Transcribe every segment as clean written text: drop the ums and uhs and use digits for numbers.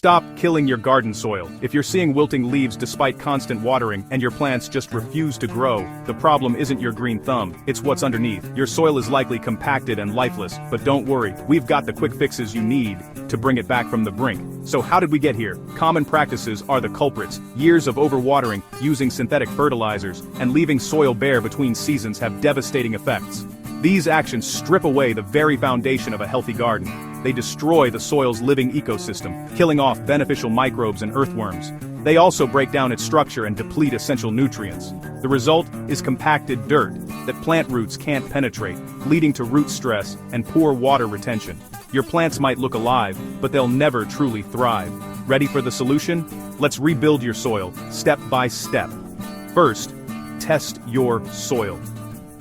Stop killing your garden soil. If you're seeing wilting leaves despite constant watering and your plants just refuse to grow, the problem isn't your green thumb, it's what's underneath. Your soil is likely compacted and lifeless, but don't worry, we've got the quick fixes you need to bring it back from the brink. So how did we get here? Common practices are the culprits. Years of overwatering, using synthetic fertilizers, and leaving soil bare between seasons have devastating effects. These actions strip away the very foundation of a healthy garden. They destroy the soil's living ecosystem, killing off beneficial microbes and earthworms. They also break down its structure and deplete essential nutrients. The result is compacted dirt that plant roots can't penetrate, leading to root stress and poor water retention. Your plants might look alive, but they'll never truly thrive. Ready for the solution? Let's rebuild your soil, step by step. First, test your soil.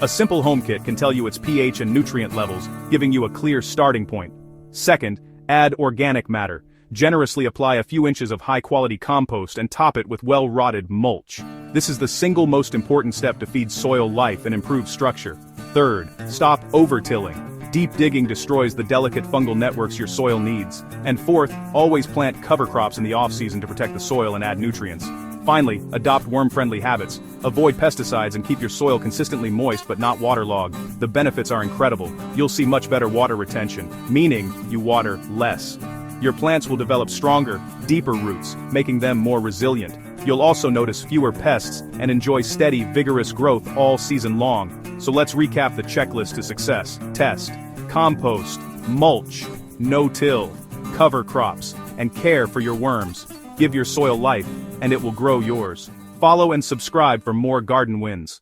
A simple home kit can tell you its pH and nutrient levels, giving you a clear starting point. Second, add organic matter. Generously apply a few inches of high-quality compost and top it with well-rotted mulch. This is the single most important step to feed soil life and improve structure. Third, stop over-tilling. Deep digging destroys the delicate fungal networks your soil needs. And fourth, always plant cover crops in the off-season to protect the soil and add nutrients. Finally, adopt worm-friendly habits. Avoid pesticides and keep your soil consistently moist but not waterlogged. The benefits are incredible. You'll see much better water retention, meaning you water less. Your plants will develop stronger, deeper roots, making them more resilient. You'll also notice fewer pests and enjoy steady, vigorous growth all season long. So let's recap the checklist to success. Test, compost, mulch, no-till, cover crops, and care for your worms. Give your soil life, and it will grow yours. Follow and subscribe for more garden wins.